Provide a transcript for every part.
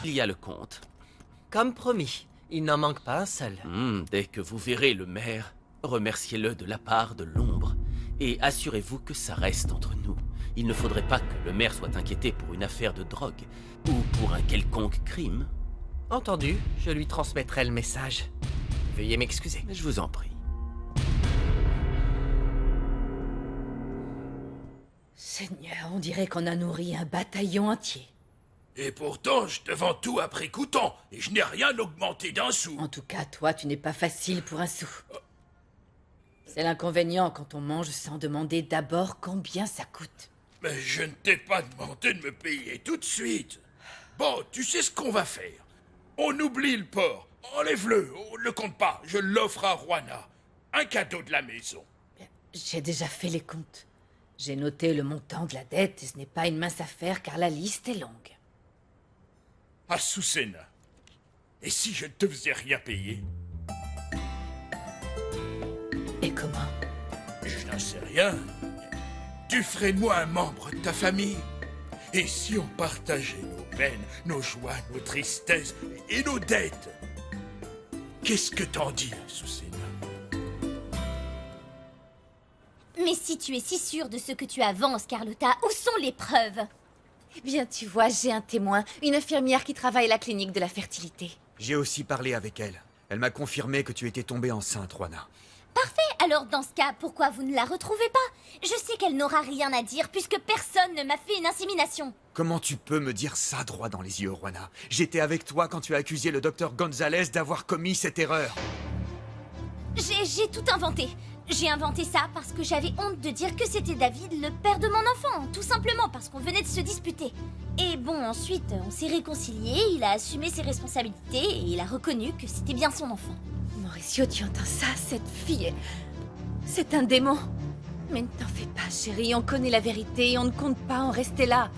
Il y a le comte. Comme promis, il n'en manque pas un seul. Dès que vous verrez le maire, remerciez-le de la part de l'ombre. Et assurez-vous que ça reste entre nous. Il ne faudrait pas que le maire soit inquiété pour une affaire de drogue, ou pour un quelconque crime. Entendu, je lui transmettrai le message. Veuillez m'excuser. Mais je vous en prie. Seigneur, on dirait qu'on a nourri un bataillon entier. Et pourtant, je te vends tout à prix coûtant, et je n'ai rien augmenté d'un sou. En tout cas, toi, tu n'es pas facile pour un sou. C'est l'inconvénient quand on mange sans demander d'abord combien ça coûte. Mais je ne t'ai pas demandé de me payer tout de suite. Bon, tu sais ce qu'on va faire. On oublie le porc. Enlève-le, on ne le compte pas. Je l'offre à Juana. Un cadeau de la maison. J'ai déjà fait les comptes. J'ai noté le montant de la dette et ce n'est pas une mince affaire car la liste est longue. Azucena. Et si je ne te faisais rien payer? Et comment? Je n'en sais rien. Tu ferais de moi un membre de ta famille. Et si on partageait nos peines, nos joies, nos tristesses et nos dettes? Qu'est-ce que t'en dis, Azucena? Mais si tu es si sûre de ce que tu avances, Carlotta, où sont les preuves? Eh bien, tu vois, j'ai un témoin, une infirmière qui travaille à la clinique de la fertilité. J'ai aussi parlé avec elle. Elle m'a confirmé que tu étais tombée enceinte, Juana. Parfait. Alors dans ce cas, pourquoi vous ne la retrouvez pas? Je sais qu'elle n'aura rien à dire puisque personne ne m'a fait une insémination. Comment tu peux me dire ça droit dans les yeux, Juana? J'étais avec toi quand tu as accusé le docteur Gonzalez d'avoir commis cette erreur. J'ai tout inventé. J'ai inventé ça parce que j'avais honte de dire que c'était David, le père de mon enfant. Tout simplement parce qu'on venait de se disputer. Et bon, ensuite, on s'est réconciliés, il a assumé ses responsabilités et il a reconnu que c'était bien son enfant. Mauricio, tu entends ça? Cette fille, c'est un démon. Mais ne t'en fais pas, chérie, on connaît la vérité et on ne compte pas en rester là.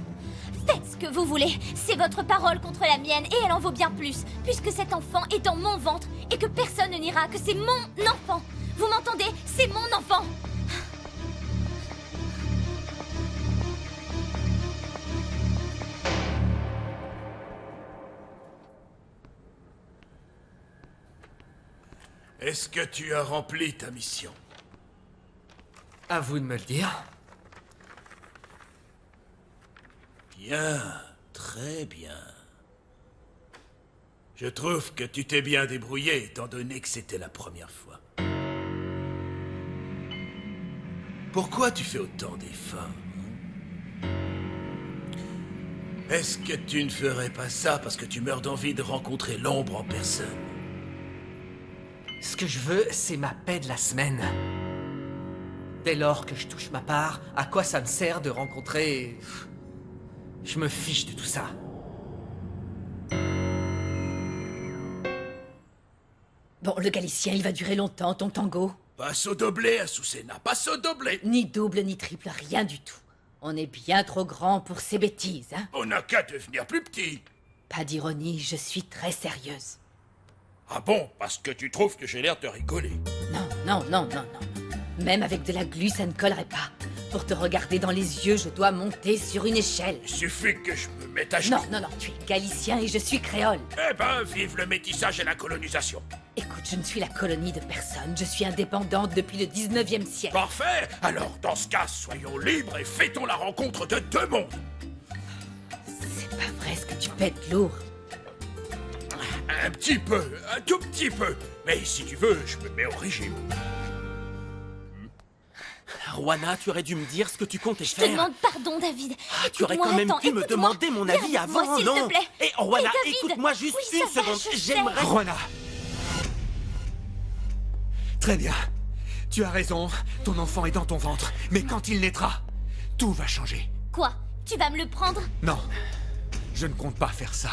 Faites ce que vous voulez. C'est votre parole contre la mienne et elle en vaut bien plus, puisque cet enfant est dans mon ventre et que personne ne dira que c'est mon enfant. Vous m'entendez? C'est mon enfant. Est-ce que tu as rempli ta mission? À vous de me le dire. Bien, très bien. Je trouve que tu t'es bien débrouillé, étant donné que c'était la première fois. Pourquoi tu fais autant d'efforts? Est-ce que tu ne ferais pas ça parce que tu meurs d'envie de rencontrer l'ombre en personne? Ce que je veux, c'est ma paix de la semaine. Dès lors que je touche ma part, à quoi ça me sert de rencontrer... Je me fiche de tout ça. Bon, le Galicien, il va durer longtemps, ton tango. Passe au doblé, Azucena, passe au doblé. Ni double, ni triple, rien du tout. On est bien trop grand pour ces bêtises, hein? On n'a qu'à devenir plus petit. Pas d'ironie, je suis très sérieuse. Ah bon, parce que tu trouves que j'ai l'air de rigoler. Non, non, non, non, non. Même avec de la glu, ça ne collerait pas. Pour te regarder dans les yeux, je dois monter sur une échelle. Il suffit que je me mette à genoux. Non, non, non, tu es galicien et je suis créole. Eh ben, vive le métissage et la colonisation. Écoute, je ne suis la colonie de personne. Je suis indépendante depuis le 19e siècle. Parfait. Alors, dans ce cas, soyons libres et fêtons la rencontre de deux mondes. C'est pas vrai ce que tu pètes lourd. Un petit peu, un tout petit peu. Mais si tu veux, je me mets au régime. Juana, tu aurais dû me dire ce que tu comptais Je te faire. demande pardon, David. Tu aurais quand même pu me demander mon avis Viens avec moi, avant, s'il non? te plaît. Et Juana, David. écoute-moi juste Oui, une ça va, seconde. je sais. J'aimerais... Juana! Très bien. Tu as raison, ton enfant est dans ton ventre. Mais quand il naîtra, tout va changer. Quoi? Tu vas me le prendre? Non, je ne compte pas faire ça.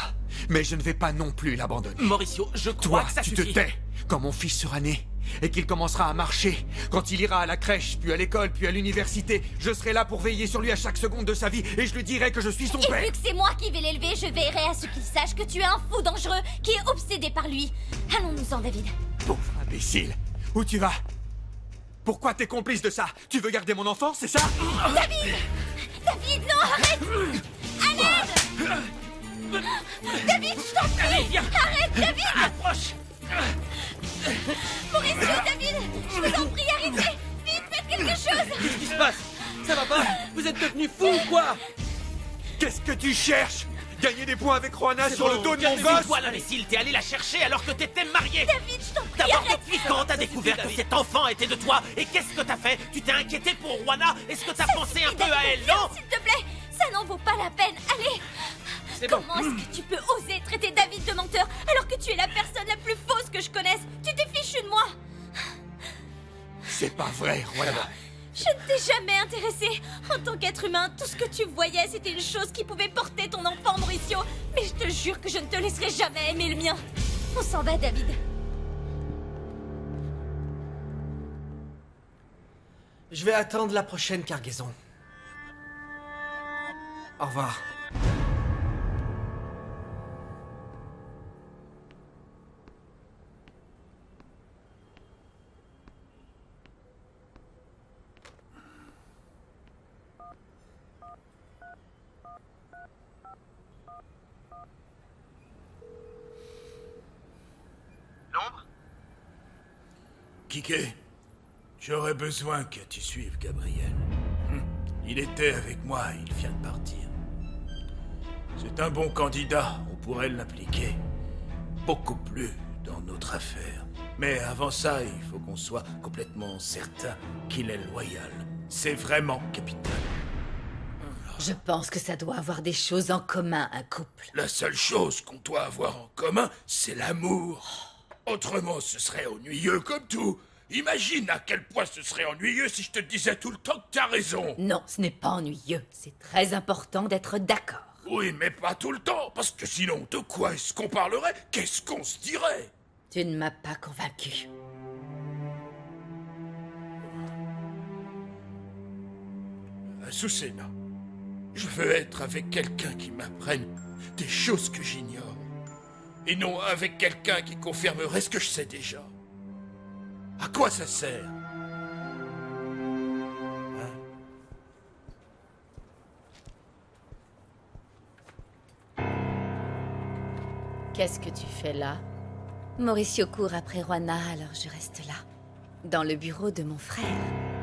Mais je ne vais pas non plus l'abandonner. Mauricio, je crois Toi, que ça tu suffit. te tais. Quand mon fils sera né et qu'il commencera à marcher, quand il ira à la crèche, puis à l'école, puis à l'université, je serai là pour veiller sur lui à chaque seconde de sa vie et je lui dirai que je suis son Et père. vu que c'est moi qui vais l'élever, je veillerai à ce qu'il sache que tu es un fou dangereux qui est obsédé par lui. Allons-nous-en, David. Pauvre imbécile. Où tu vas? Pourquoi t'es complice de ça? Tu veux garder mon enfant, c'est ça? David! David, non, arrête! À l'aide! David, je t'en prie. Allez, viens. Arrête, David. Approche. Mauricio, David, je vous en prie, arrêtez. Vite, faites quelque chose. Qu'est-ce qui se passe? Ça va pas? Vous êtes devenu fou ou quoi? Qu'est-ce que tu cherches? Gagner des points avec Juana C'est sur bon, le dos de mon calmez-vous, gosse? toi, l'imbécile, t'es allé la chercher alors que t'étais marié. David, je t'en prie, D'abord, arrête. depuis quand t'as découvert que cet enfant était de toi? Et qu'est-ce que t'as fait? Tu t'es inquiété pour Juana? Est-ce que t'as pensé un peu à elle, non? S'il te plaît, ça n'en vaut pas la peine. Allez. C'est bon. Comment est-ce que tu peux oser traiter David de menteur alors que tu es la personne la plus fausse que je connaisse? Tu t'es fichu de moi. C'est pas vrai, Juana. Je ne t'ai jamais intéressé. En tant qu'être humain, tout ce que tu voyais, c'était une chose qui pouvait porter ton enfant, Mauricio. Mais je te jure que je ne te laisserai jamais aimer le mien. On s'en va, David. Je vais attendre la prochaine cargaison. Au revoir. Kike, j'aurais besoin que tu suives Gabriel. Il était avec moi, il vient de partir. C'est un bon candidat, on pourrait l'appliquer. Beaucoup plus dans notre affaire. Mais avant ça, il faut qu'on soit complètement certain qu'il est loyal. C'est vraiment capital. Je pense que ça doit avoir des choses en commun, un couple. La seule chose qu'on doit avoir en commun, c'est l'amour. Autrement, ce serait ennuyeux comme tout. Imagine à quel point ce serait ennuyeux si je te disais tout le temps que t'as raison. Non, ce n'est pas ennuyeux. C'est très important d'être d'accord. Oui, mais pas tout le temps, parce que sinon, de quoi est-ce qu'on parlerait? Qu'est-ce qu'on se dirait? Tu ne m'as pas convaincu. Azucena, je veux être avec quelqu'un qui m'apprenne des choses que j'ignore. Et non avec quelqu'un qui confirmerait ce que je sais déjà. À quoi ça sert? Qu'est-ce que tu fais là? Mauricio court après Juana, alors je reste là. Dans le bureau de mon frère.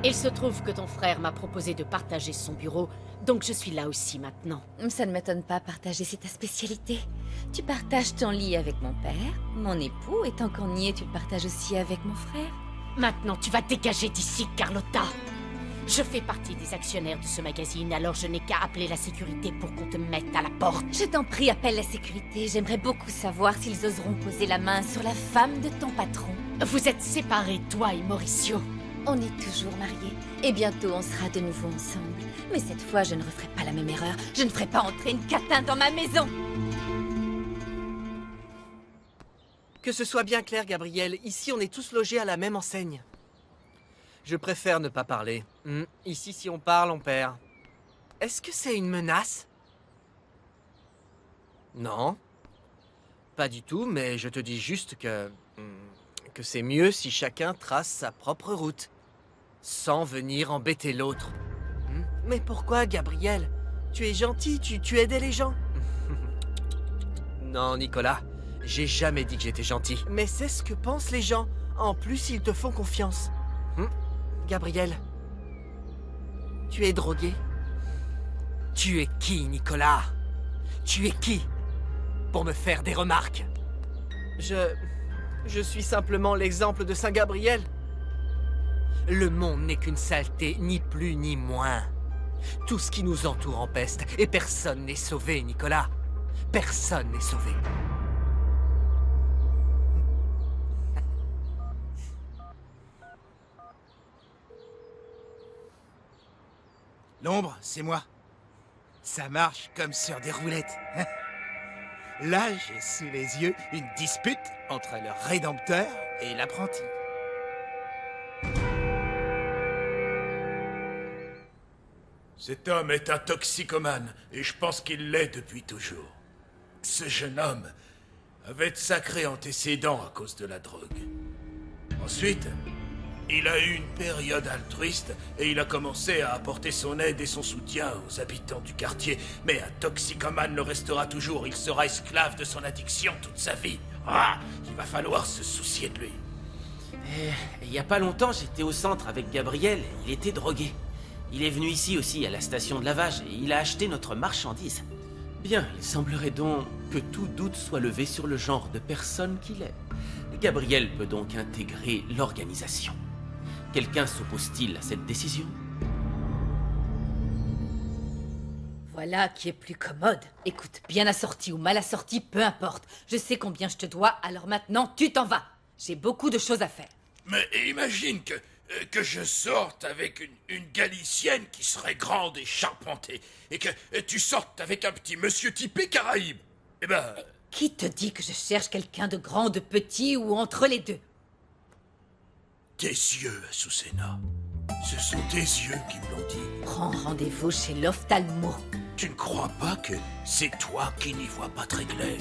Il se trouve que ton frère m'a proposé de partager son bureau, donc je suis là aussi maintenant. Ça ne m'étonne pas, partager, c'est ta spécialité. Tu partages ton lit avec mon père, mon époux, et tant qu'on y est, tu le partages aussi avec mon frère. Maintenant, tu vas dégager d'ici, Carlotta. Je fais partie des actionnaires de ce magazine, alors je n'ai qu'à appeler la sécurité pour qu'on te mette à la porte. Je t'en prie, appelle la sécurité. J'aimerais beaucoup savoir s'ils oseront poser la main sur la femme de ton patron. Vous êtes séparés, toi et Mauricio. On est toujours mariés, et bientôt on sera de nouveau ensemble. Mais cette fois, je ne referai pas la même erreur. Je ne ferai pas entrer une catin dans ma maison. Que ce soit bien clair, Gabriel, ici on est tous logés à la même enseigne. Je préfère ne pas parler. Ici, si on parle, on perd. Est-ce que c'est une menace? Non. Pas du tout, mais je te dis juste que c'est mieux si chacun trace sa propre route. Sans venir embêter l'autre. Mais pourquoi, Gabriel? Tu es gentil, tu aidais les gens. Non, Nicolas. J'ai jamais dit que j'étais gentil. Mais c'est ce que pensent les gens. En plus, ils te font confiance. Gabriel, tu es drogué? Tu es qui, Nicolas? Tu es qui? Pour me faire des remarques? Je suis simplement l'exemple de Saint Gabriel. Le monde n'est qu'une saleté, ni plus ni moins. Tout ce qui nous entoure empeste, et personne n'est sauvé, Nicolas. Personne n'est sauvé. L'ombre, c'est moi. Ça marche comme sur des roulettes. Là, j'ai sous les yeux une dispute entre le rédempteur et l'apprenti. Cet homme est un toxicomane, et je pense qu'il l'est depuis toujours. Ce jeune homme avait de sacrés antécédents à cause de la drogue. Ensuite, Il a eu une période altruiste et il a commencé à apporter son aide et son soutien aux habitants du quartier. Mais un toxicomane le restera toujours. Il sera esclave de son addiction toute sa vie. Ah, il va falloir se soucier de lui. Il y a pas longtemps, j'étais au centre avec Gabriel et il était drogué. Il est venu ici aussi à la station de lavage et il a acheté notre marchandise. Bien, il semblerait donc que tout doute soit levé sur le genre de personne qu'il est. Gabriel peut donc intégrer l'organisation. Quelqu'un s'oppose-t-il à cette décision? Voilà qui est plus commode. Écoute, bien assorti ou mal assorti, peu importe. Je sais combien je te dois, alors maintenant tu t'en vas. J'ai beaucoup de choses à faire. Mais imagine que je sorte avec une Galicienne qui serait grande et charpentée, et que tu sortes avec un petit monsieur typé Caraïbe. Eh ben... Qui te dit que je cherche quelqu'un de grand, de petit ou entre les deux? Tes yeux, Azucena. Ce sont tes yeux qui me l'ont dit. Prends rendez-vous chez l'ophtalmo. Tu ne crois pas que c'est toi qui n'y vois pas très clair?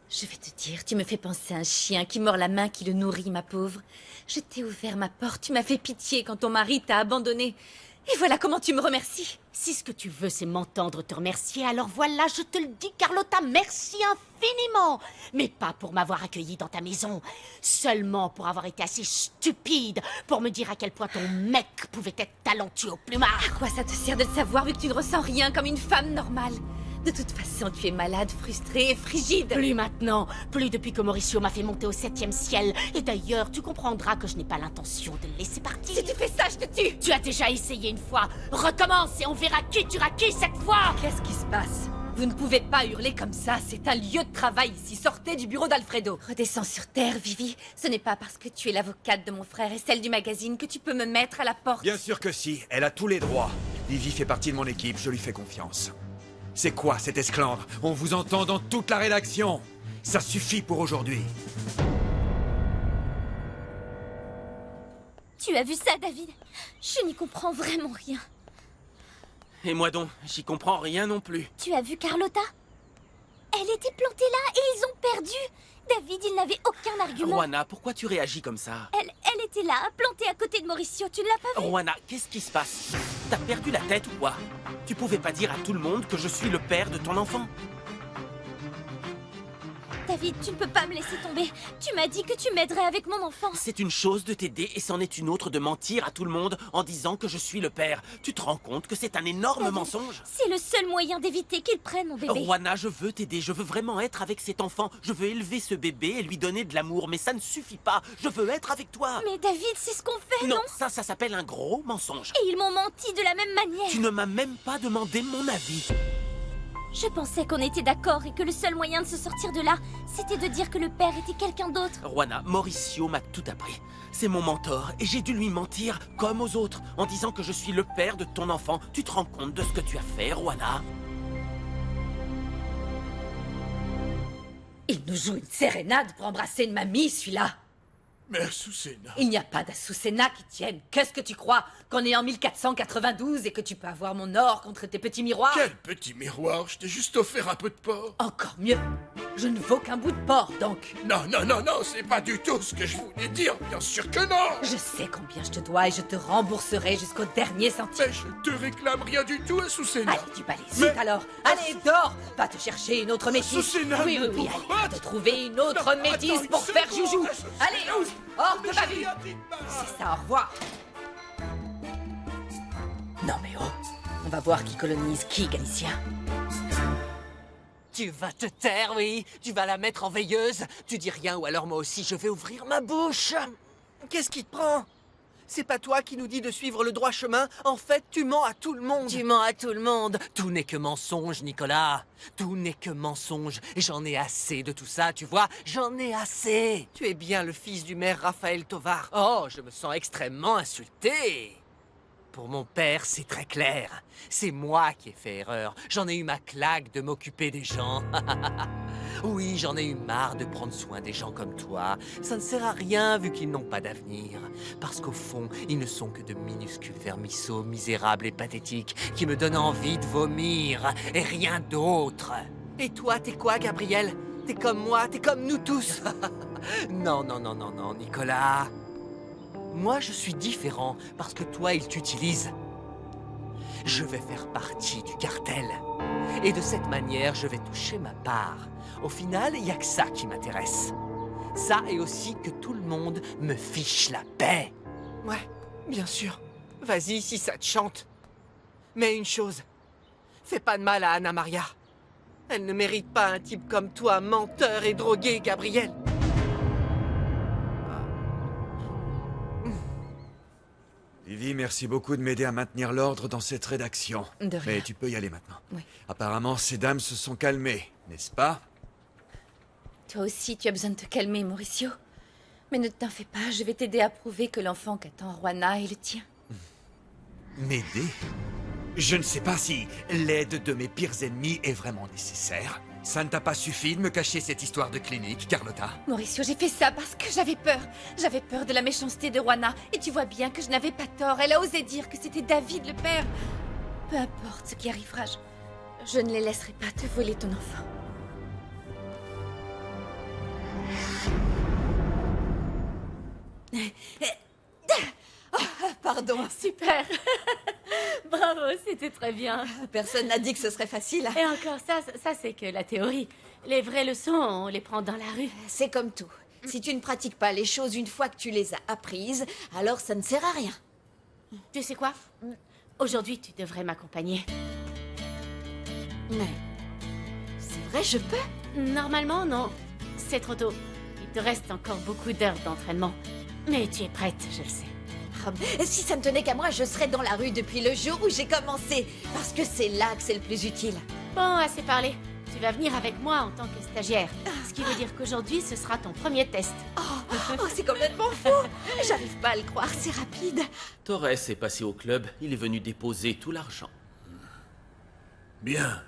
Je vais te dire, tu me fais penser à un chien qui mord la main qui le nourrit, ma pauvre. Je t'ai ouvert ma porte, tu m'as fait pitié quand ton mari t'a abandonné. Et voilà comment tu me remercies. Si ce que tu veux, c'est m'entendre te remercier, alors voilà, je te le dis, Carlotta, merci infiniment. Mais pas pour m'avoir accueilli dans ta maison. Seulement pour avoir été assez stupide pour me dire à quel point ton mec pouvait être talentueux au plumard. À quoi ça te sert de le savoir vu que tu ne ressens rien comme une femme normale? De toute façon, tu es malade, frustrée et frigide. Plus maintenant, plus depuis que Mauricio m'a fait monter au 7e ciel. Et d'ailleurs, tu comprendras que je n'ai pas l'intention de le laisser partir. Si tu fais ça, je te tue. Tu as déjà essayé une fois. Recommence et on verra qui tuera qui cette fois. Qu'est-ce qui se passe? Vous ne pouvez pas hurler comme ça, c'est un lieu de travail ici. Sortez du bureau d'Alfredo. Redescends sur terre, Vivi. Ce n'est pas parce que tu es l'avocate de mon frère et celle du magazine que tu peux me mettre à la porte. Bien sûr que si, elle a tous les droits. Vivi fait partie de mon équipe, je lui fais confiance. C'est quoi cette esclandre? On vous entend dans toute la rédaction. Ça suffit pour aujourd'hui. Tu as vu ça, David? Je n'y comprends vraiment rien. Et moi donc, j'y comprends rien non plus. Tu as vu Carlotta? Elle était plantée là et ils ont perdu. David, il n'avait aucun argument. Juana, pourquoi tu réagis comme ça? Elle était là, plantée à côté de Mauricio, tu ne l'as pas vu? Juana, qu'est-ce qui se passe? T'as perdu la tête ou quoi? Tu pouvais pas dire à tout le monde que je suis le père de ton enfant? David, tu ne peux pas me laisser tomber. Tu m'as dit que tu m'aiderais avec mon enfant. C'est une chose de t'aider et c'en est une autre de mentir à tout le monde en disant que je suis le père. Tu te rends compte que c'est un énorme David, mensonge? C'est le seul moyen d'éviter qu'il prenne mon bébé. Juana, je veux t'aider, je veux vraiment être avec cet enfant. Je veux élever ce bébé et lui donner de l'amour, mais ça ne suffit pas. Je veux être avec toi. Mais David, c'est ce qu'on fait, non? Non, ça s'appelle un gros mensonge. Et ils m'ont menti de la même manière. Tu ne m'as même pas demandé mon avis. Je pensais qu'on était d'accord et que le seul moyen de se sortir de là, c'était de dire que le père était quelqu'un d'autre. Juana, Mauricio m'a tout appris. C'est mon mentor et j'ai dû lui mentir comme aux autres en disant que je suis le père de ton enfant. Tu te rends compte de ce que tu as fait, Juana? Il nous joue une sérénade pour embrasser une mamie, celui-là. Mais Azucena... Il n'y a pas d'Azucena qui tienne. Qu'est-ce que tu crois? Qu'on est en 1492 et que tu peux avoir mon or contre tes petits miroirs? Quel petit miroir? Je t'ai juste offert un peu de porc. Encore mieux. Je ne vaux qu'un bout de porc, donc. Non, c'est pas du tout ce que je voulais dire. Bien sûr que non. Je sais combien je te dois et je te rembourserai jusqu'au dernier centime. Mais je te réclame rien du tout, Azucena. Allez, tu balais vite alors. Allez, dors. Va te chercher une autre métisse. Azucena, Oui, non. allez, va te trouver une autre Non, métisse attends une pour faire seconde, joujou. Azucena. Allez, hors de Mais ma j'ai vue. rien dit de mal. C'est ça, au revoir. Non mais oh, on va voir qui colonise qui, Galicien. Tu vas te taire, oui. Tu vas la mettre en veilleuse. Tu dis rien ou alors moi aussi je vais ouvrir ma bouche. Qu'est-ce qui te prend? C'est pas toi qui nous dis de suivre le droit chemin. En fait, tu mens à tout le monde. Tu mens à tout le monde. Tout n'est que mensonge, Nicolas. Tout n'est que mensonge. J'en ai assez de tout ça, tu vois. J'en ai assez. Tu es bien le fils du maire Raphaël Tovar. Oh, je me sens extrêmement insulté. Pour mon père, c'est très clair. C'est moi qui ai fait erreur. J'en ai eu ma claque de m'occuper des gens. Oui, j'en ai eu marre de prendre soin des gens comme toi. Ça ne sert à rien vu qu'ils n'ont pas d'avenir. Parce qu'au fond, ils ne sont que de minuscules vermisseaux misérables et pathétiques qui me donnent envie de vomir et rien d'autre. Et toi, t'es quoi, Gabriel? T'es comme moi, t'es comme nous tous. Non, non, non, non, non, Nicolas. Moi, je suis différent parce que toi, il t'utilise. Je vais faire partie du cartel. Et de cette manière, je vais toucher ma part. Au final, il n'y a que ça qui m'intéresse. Ça et aussi que tout le monde me fiche la paix. Ouais, bien sûr. Vas-y, si ça te chante. Mais une chose, fais pas de mal à Anna Maria. Elle ne mérite pas un type comme toi, menteur et drogué, Gabriel. Vivi, merci beaucoup de m'aider à maintenir l'ordre dans cette rédaction. De rien. Mais tu peux y aller maintenant. Oui. Apparemment, ces dames se sont calmées, n'est-ce pas? Toi aussi, tu as besoin de te calmer, Mauricio. Mais ne t'en fais pas, je vais t'aider à prouver que l'enfant qu'attend Juana est le tien. M'aider? Je ne sais pas si l'aide de mes pires ennemis est vraiment nécessaire. Ça ne t'a pas suffi de me cacher cette histoire de clinique, Carlotta? Mauricio, j'ai fait ça parce que j'avais peur. J'avais peur de la méchanceté de Juana. Et tu vois bien que je n'avais pas tort. Elle a osé dire que c'était David le père. Peu importe ce qui arrivera, je ne les laisserai pas te voler ton enfant. Pardon. Super. Bravo, c'était très bien. Personne n'a dit que ce serait facile. Et encore, ça c'est que la théorie. Les vraies leçons, on les prend dans la rue. C'est comme tout. Si tu ne pratiques pas les choses une fois que tu les as apprises, alors ça ne sert à rien. Tu sais quoi? Aujourd'hui, tu devrais m'accompagner. Mais... c'est vrai, je peux? Normalement, non. C'est trop tôt. Il te reste encore beaucoup d'heures d'entraînement. Mais tu es prête, je le sais. Si ça ne tenait qu'à moi, je serais dans la rue depuis le jour où j'ai commencé. Parce que c'est là que c'est le plus utile. Bon, assez parlé. Tu vas venir avec moi en tant que stagiaire. Ce qui veut dire qu'aujourd'hui, ce sera ton premier test. Oh, c'est complètement fou. J'arrive pas à le croire, c'est rapide. Torres est passé au club, il est venu déposer tout l'argent. Bien.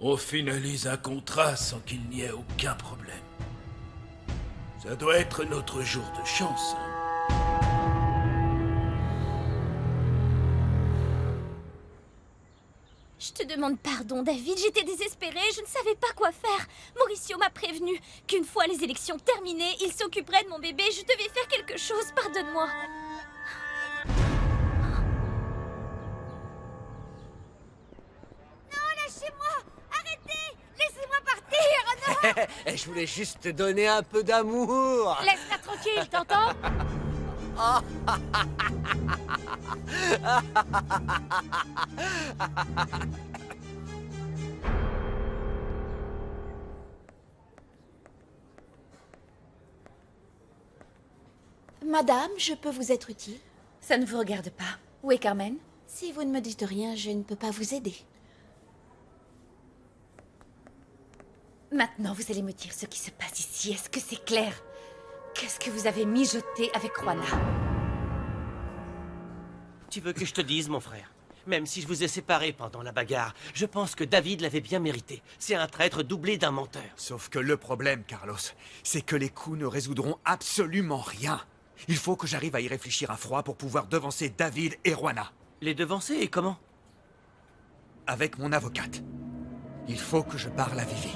On finalise un contrat sans qu'il n'y ait aucun problème. Ça doit être notre jour de chance. Je te demande pardon, David, j'étais désespérée, je ne savais pas quoi faire. Mauricio m'a prévenu qu'une fois les élections terminées, il s'occuperait de mon bébé, je devais faire quelque chose, pardonne-moi. Non, lâchez-moi! Arrêtez! Laissez-moi partir! Non! Je voulais juste te donner un peu d'amour. Laisse-la tranquille, t'entends? Madame, je peux vous être utile? Ça ne vous regarde pas. Où est Carmen? Si vous ne me dites rien, je ne peux pas vous aider. Maintenant, vous allez me dire ce qui se passe ici. Est-ce que c'est clair? Qu'est-ce que vous avez mijoté avec Juana? Tu veux que je te dise, mon frère? Même si je vous ai séparés pendant la bagarre, je pense que David l'avait bien mérité. C'est un traître doublé d'un menteur. Sauf que le problème, Carlos, c'est que les coups ne résoudront absolument rien. Il faut que j'arrive à y réfléchir à froid pour pouvoir devancer David et Juana. Les devancer, et comment? Avec mon avocate. Il faut que je parle à Vivi.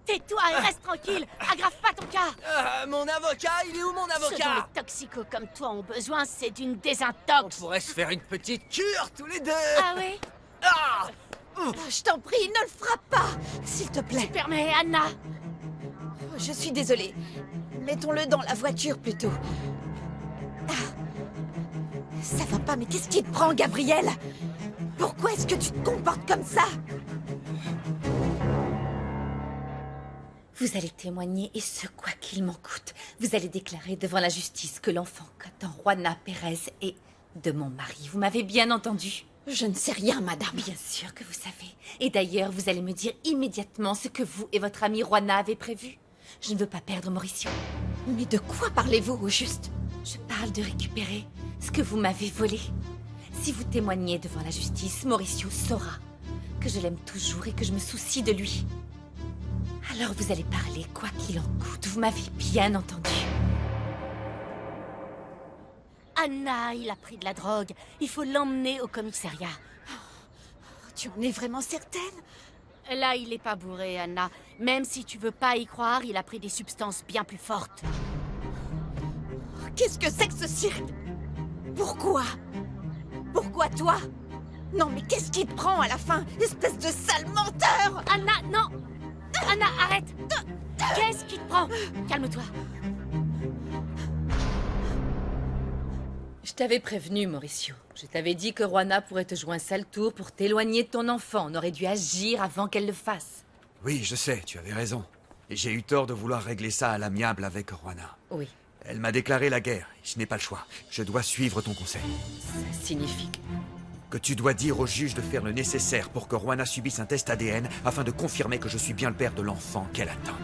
Tais-toi et reste tranquille. Aggrave pas ton cas. Mon avocat, il est où mon Ce dont avocat? les toxicos comme toi ont besoin, c'est d'une On désintox. pourrait se faire une petite cure tous les deux. Ah oui? Ah Je t'en prie, ne le frappe pas, s'il te plaît. Permets, Anna. Je suis désolée. Mettons-le dans la voiture plutôt. Ah. Ça va pas, mais qu'est-ce qui te prend, Gabriel? Pourquoi est-ce que tu te comportes comme ça? Vous allez témoigner, et ce, quoi qu'il m'en coûte. Vous allez déclarer devant la justice que l'enfant qu'attend Juana Pérez est de mon mari. Vous m'avez bien entendu? Je ne sais rien, madame. Bien sûr que vous savez. Et d'ailleurs, vous allez me dire immédiatement ce que vous et votre amie Juana avez prévu. Je ne veux pas perdre Mauricio. Mais de quoi parlez-vous, au juste? Je parle de récupérer ce que vous m'avez volé. Si vous témoignez devant la justice, Mauricio saura que je l'aime toujours et que je me soucie de lui. Alors vous allez parler quoi qu'il en coûte. Vous m'avez bien entendu. Anna, il a pris de la drogue. Il faut l'emmener au commissariat. Tu en es vraiment certaine? Là, il est pas bourré, Anna. Même si tu veux pas y croire, il a pris des substances bien plus fortes. Qu'est-ce que c'est que ce cirque? Pourquoi? Pourquoi toi? Non, mais qu'est-ce qui te prend à la fin? Espèce de sale menteur! Anna, non! Anna, arrête! Qu'est-ce qui te prend? Calme-toi. Je t'avais prévenu, Mauricio. Je t'avais dit que Juana pourrait te jouer un sale tour pour t'éloigner de ton enfant. On aurait dû agir avant qu'elle le fasse. Oui, je sais, tu avais raison. Et j'ai eu tort de vouloir régler ça à l'amiable avec Juana. Oui, Elle m'a déclaré la guerre, et je n'ai pas le choix. Je dois suivre ton conseil. ça signifie Que tu dois dire au juge de faire le nécessaire pour que Juana subisse un test ADN afin de confirmer que je suis bien le père de l'enfant qu'elle attend.